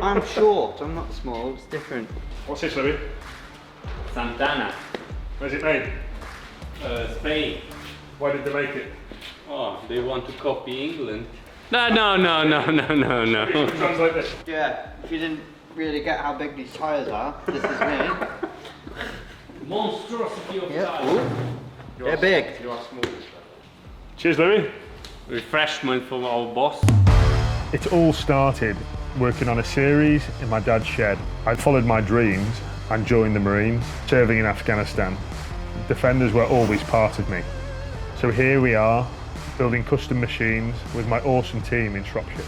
I'm short, I'm not small, it's different. What's this, Louis? Santana, Where's it made? Spain. Why did they make it? Oh, they want to copy England. No. Translate this. Yeah, if you didn't really get how big these tyres are, this is me. Monstrosity of Yeah. size. They're big. You are small. Cheers, Louis. Refreshment from our boss. It all started working on a series in my dad's shed. I followed my dreams and joined the Marines, serving in Afghanistan. Defenders were always part of me. So here we are, building custom machines with my awesome team in Shropshire.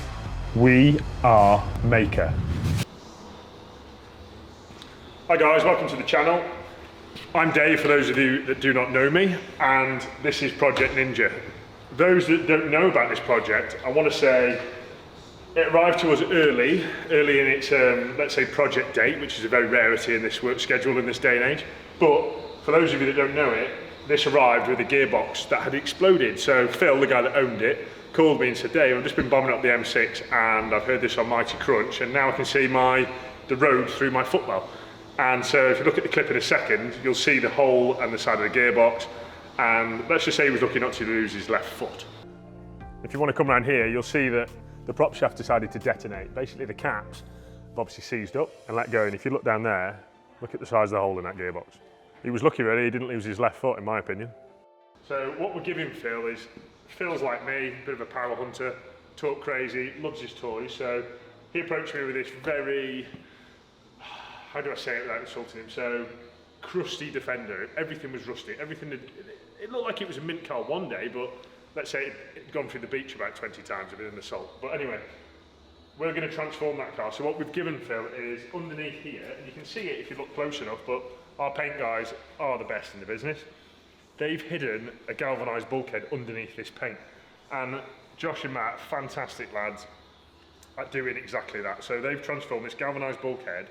We are MAHKER. Hi guys, welcome to the channel. I'm Dave, for those of you that do not know me, and this is Project Ninja. Those that don't know about this project, I want to say it arrived to us early in its, let's say, project date, which is a very rarity in this work schedule in this day and age. But for those of you that don't know it, this arrived with a gearbox that had exploded. So Phil, the guy that owned it, called me and said, Dave, I've just been bombing up the M6 and I've heard this on Mighty Crunch, and now I can see the road through my footwell. And so if you look at the clip in a second, you'll see the hole and the side of the gearbox. And let's just say he was lucky not to lose his left foot. If you want to come around here, you'll see that the prop shaft decided to detonate. Basically the caps have obviously seized up and let go. And if you look down there, look at the size of the hole in that gearbox. He was lucky really, he didn't lose his left foot in my opinion. So what we're giving Phil is, Phil's like me, a bit of a power hunter, talk crazy, loves his toys. So he approached me with this very, how do I say it without insulting him? So, crusty Defender. Everything was rusty. Everything, it looked like it was a mint car one day, but let's say it'd gone through the beach about 20 times with an assault. But anyway, we're going to transform that car. So what we've given Phil is underneath here, and you can see it if you look close enough, but our paint guys are the best in the business. They've hidden a galvanised bulkhead underneath this paint. And Josh and Matt, fantastic lads, at doing exactly that. So they've transformed this galvanised bulkhead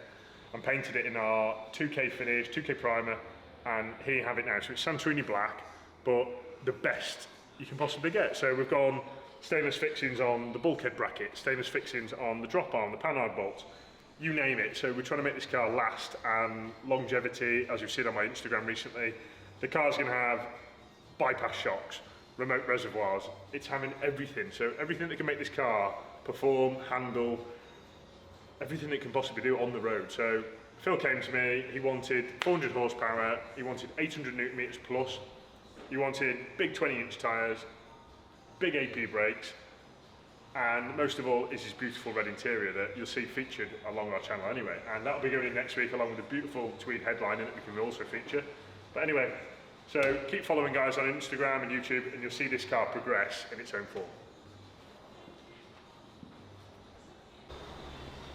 and painted it in our 2K finish, 2K primer, and here you have it now. So it's Santorini black, but the best you can possibly get. So we've gone stainless fixings on the bulkhead bracket, stainless fixings on the drop arm, the panhard bolts, you name it. So we're trying to make this car last and longevity, as you've seen on my Instagram recently. The car's gonna have bypass shocks, remote reservoirs. It's having everything. So everything that can make this car perform, handle, everything it can possibly do on the road. So Phil came to me, he wanted 400 horsepower, he wanted 800 newton meters plus, he wanted big 20-inch tyres, big AP brakes, and most of all is his beautiful red interior that you'll see featured along our channel anyway. And that'll be going in next week along with a beautiful tweed headline in it we can also feature. But anyway, so keep following guys on Instagram and YouTube and you'll see this car progress in its own form.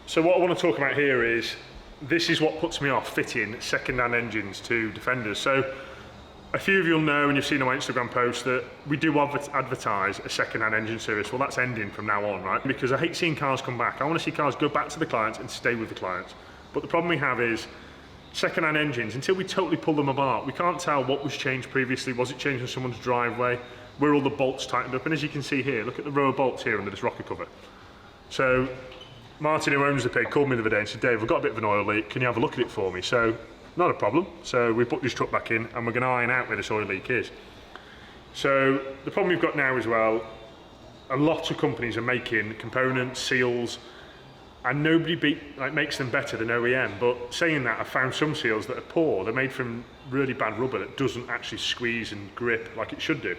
So what I want to talk about here is, this is what puts me off fitting second-hand engines to Defenders. So a few of you will know, and you've seen on my Instagram post, that we do advertise a second-hand engine service. Well, that's ending from now on, right? Because I hate seeing cars come back. I want to see cars go back to the clients and stay with the clients. But the problem we have is, second-hand engines, until we totally pull them apart, we can't tell what was changed previously. Was it changed in someone's driveway? Were all the bolts tightened up? And as you can see here, look at the row of bolts here under this rocker cover. So Martin, who owns the pig, called me the other day and said, Dave, I've got a bit of an oil leak, can you have a look at it for me? So, not a problem. So we put this truck back in and we're going to iron out where this oil leak is. So the problem we've got now as well, a lot of companies are making components, seals, and nobody makes them better than OEM. But saying that, I've found some seals that are poor. They're made from really bad rubber that doesn't actually squeeze and grip like it should do.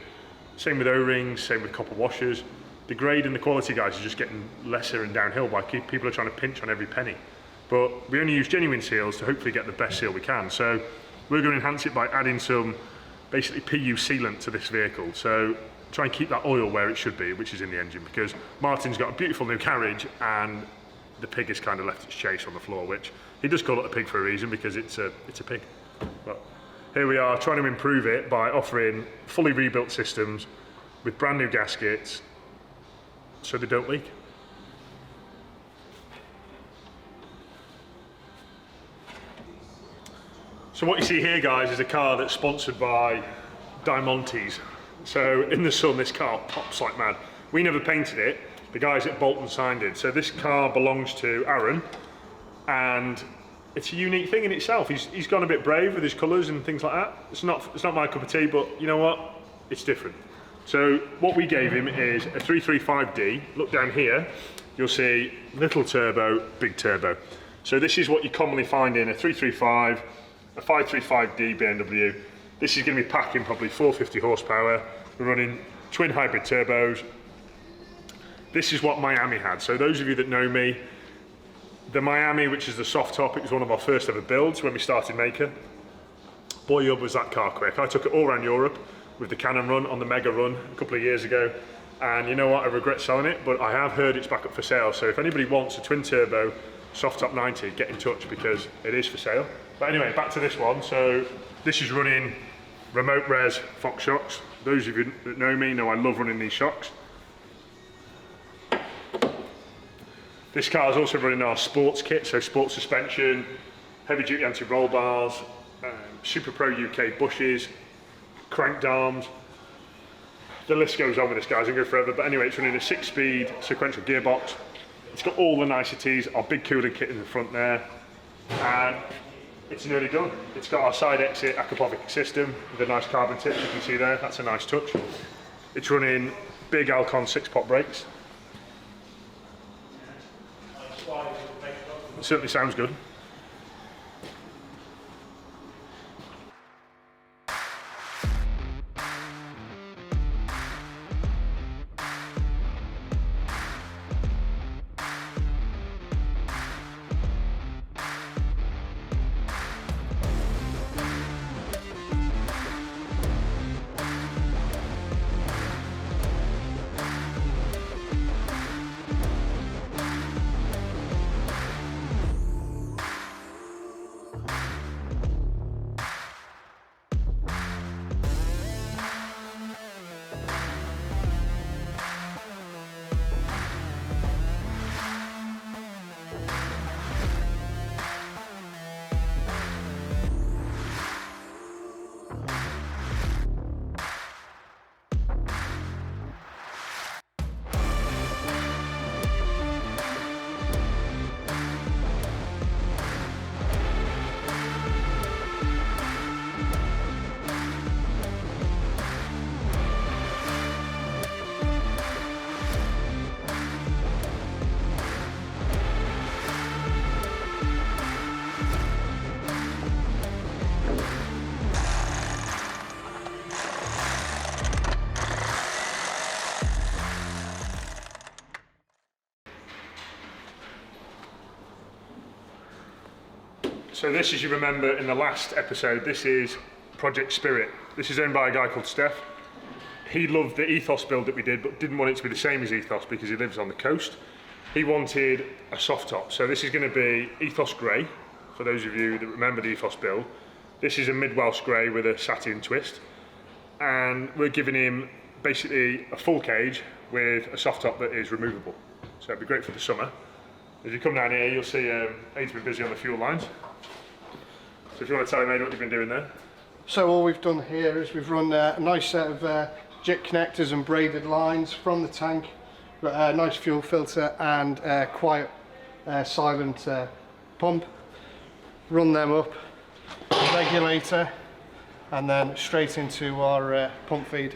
Same with O-rings, same with copper washers. The grade and the quality, guys, are just getting lesser and downhill while people are trying to pinch on every penny. But we only use genuine seals to hopefully get the best seal we can. So we're going to enhance it by adding some basically PU sealant to this vehicle. So try and keep that oil where it should be, which is in the engine, because Martin's got a beautiful new carriage and the pig has kind of left its chase on the floor, which he does call it a pig for a reason, because it's a pig. But here we are trying to improve it by offering fully rebuilt systems with brand new gaskets so they don't leak. So what you see here, guys, is a car that's sponsored by Diamantes. So in the sun, this car pops like mad. We never painted it, the guys at Bolton signed it. So this car belongs to Aaron, and it's a unique thing in itself. He's gone a bit brave with his colours and things like that. It's not my cup of tea, but you know what? It's different. So what we gave him is a 335D. Look down here, you'll see little turbo, big turbo. So this is what you commonly find in a 335, a 535D BMW. This is going to be packing probably 450 horsepower. We're running twin hybrid turbos. This is what Miami had. So those of you that know me, the Miami, which is the soft top, it was one of our first ever builds when we started MAHKER. Boy, was that car quick. I took it all around Europe with the Cannon run on the Mega run a couple of years ago. And you know what, I regret selling it, but I have heard it's back up for sale. So if anybody wants a twin turbo soft top 90, get in touch because it is for sale. But anyway, back to this one. So this is running remote res Fox shocks. Those of you that know me know I love running these shocks. This car is also running our sports kit, so sports suspension, heavy duty anti-roll bars, Super Pro UK bushes, cranked arms. The list goes on with this, guys, and go forever. But anyway, it's running a 6-speed sequential gearbox. It's got all the niceties, our big cooling kit in the front there, and it's nearly done. It's got our side exit aquapovic system with a nice carbon tip, you can see there. That's a nice touch. It's running big Alcon 6-pot brakes. It certainly sounds good. So this, as you remember in the last episode, this is Project Spirit. This is owned by a guy called Steph. He loved the Ethos build that we did, but didn't want it to be the same as Ethos because he lives on the coast. He wanted a soft top. So this is going to be Ethos Grey, for those of you that remember the Ethos build. This is a mid-Welsh grey with a satin twist. And we're giving him basically a full cage with a soft top that is removable. So it'd be great for the summer. As you come down here, you'll see Aid's been busy on the fuel lines. So if you want to tell him, Aid, what you've been doing there. So all we've done here is we've run a nice set of JIT connectors and braided lines from the tank. Got a nice fuel filter and a quiet, silent pump. Run them up, regulator, and then straight into our pump feed.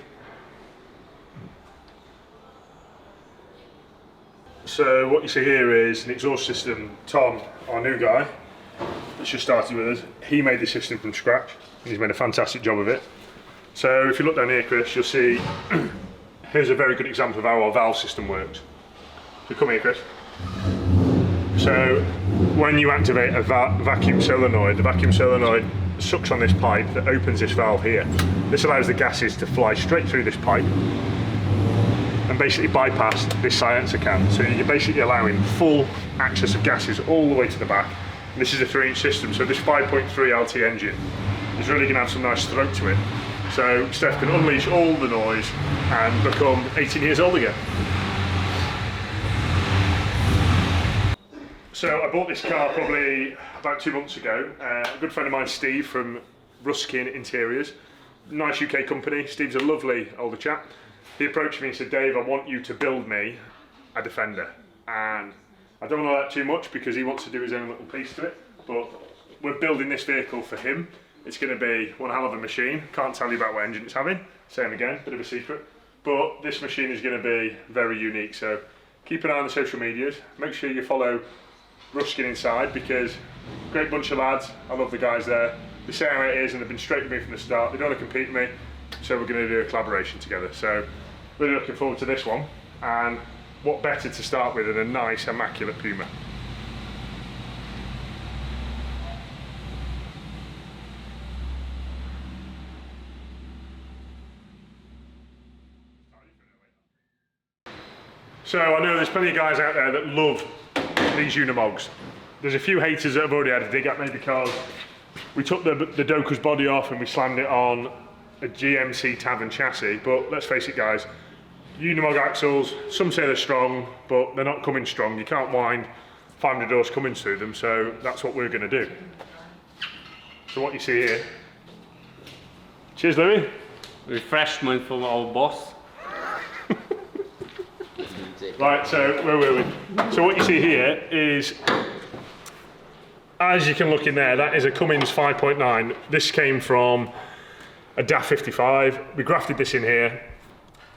So what you see here is an exhaust system. Tom, our new guy, that's just started with us, he made the system from scratch and he's made a fantastic job of it. So if you look down here, Chris, you'll see here's a very good example of how our valve system works. So come here, Chris. So when you activate a vacuum solenoid, the vacuum solenoid sucks on this pipe that opens this valve here. This allows the gases to fly straight through this pipe and basically bypass this silencer can. So you're basically allowing full access of gases all the way to the back. And this is a 3-inch system, so this 5.3 LT engine is really going to have some nice throat to it. So Steph can unleash all the noise and become 18 years old again. So I bought this car probably about 2 months ago. A good friend of mine, Steve, from Ruskin Interiors. Nice UK company. Steve's a lovely older chap. He approached me and said, Dave, I want you to build me a Defender, and I don't know that too much because he wants to do his own little piece to it, but we're building this vehicle for him. It's going to be one hell of a machine. Can't tell you about what engine it's having, same again, bit of a secret, but this machine is going to be very unique, so keep an eye on the social medias. Make sure you follow Ruskin Inside because great bunch of lads. I love the guys there. They say how it is and they've been straight with me from the start. They don't want to compete with me, so we're going to do a collaboration together. So really looking forward to this one, and what better to start with than a nice immaculate Puma. So I know there's plenty of guys out there that love these Unimogs. There's a few haters that have already had a dig at me because we took the Doku's body off and we slammed it on a GMC Tavern chassis, but let's face it guys, Unimog axles, some say they're strong, but they're not coming strong. You can't wind 500 horse Cummins through them, so that's what we're going to do. So what you see here, cheers Louis. Refreshment from our boss. Right, so where were we? So what you see here is, as you can look in there, that is a Cummins 5.9. This came from a DAF 55. We grafted this in here,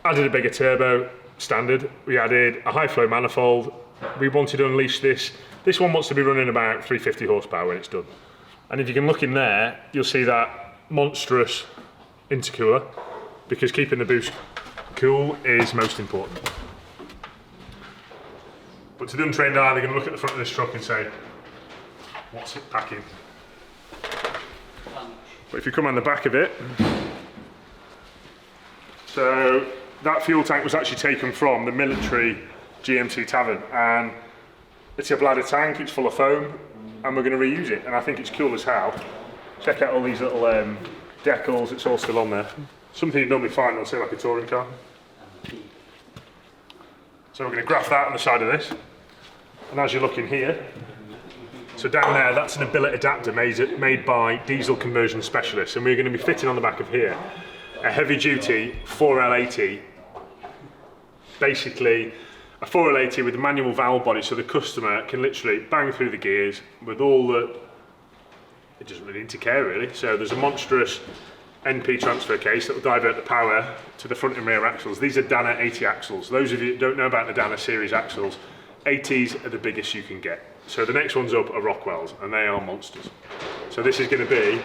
added a bigger turbo, standard. We added a high flow manifold. We wanted to unleash this. This one wants to be running about 350 horsepower when it's done. And if you can look in there, you'll see that monstrous intercooler, because keeping the boost cool is most important. But to the untrained eye, they're going to look at the front of this truck and say, what's it packing? But if you come on the back of it, so that fuel tank was actually taken from the military GMC Tavern, and it's a bladder tank, it's full of foam, and we're going to reuse it, and I think it's cool as hell. Check out all these little decals, it's all still on there. Something you'd normally find on, say, like a touring car. So we're going to graft that on the side of this, and as you look in here, so down there, that's an billet adapter made by Diesel Conversion Specialists, and we're going to be fitting on the back of here a heavy duty 4L80, basically a 4L80 with a manual valve body, so the customer can literally bang through the gears with all the, it doesn't really need to care really. So there's a monstrous NP transfer case that will divert the power to the front and rear axles. These are Dana 80 axles. Those of you that don't know about the Dana series axles, 80s are the biggest you can get. So the next ones up are Rockwells, and they are monsters. So this is going to be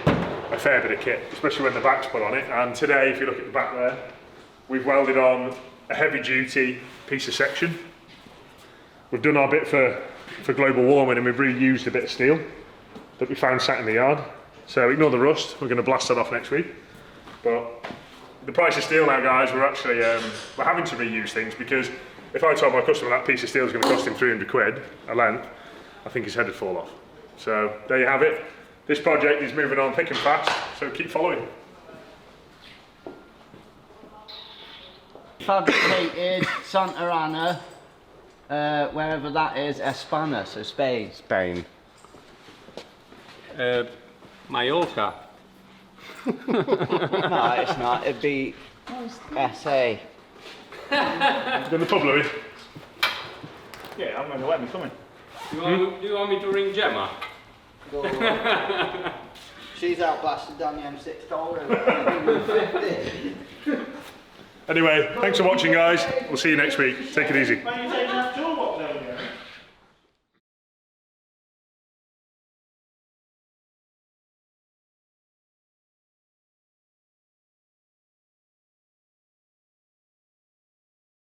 a fair bit of kit, especially when the back's put on it. And today, if you look at the back there, we've welded on a heavy duty piece of section. We've done our bit for global warming, and we've reused a bit of steel that we found sat in the yard. So ignore the rust, we're going to blast that off next week. But the price of steel now, guys, we're actually we're having to reuse things, because if I told my customer that piece of steel is going to cost him 300 quid a length, I think his head would fall off. So there you have it. This project is moving on thick and fast, so keep following. Fabricated Santa Ana, wherever that is, España, so Spain. Spain. Mallorca. No, it's not. It'd be SA. Go to the pub, Louis. Yeah, I'm going to let me come in. Do you want me to ring Gemma? She's out blasting down the M6 toll. Anyway, thanks for watching, guys. We'll see you next week. Take it easy. Are you taking that toolbox over there?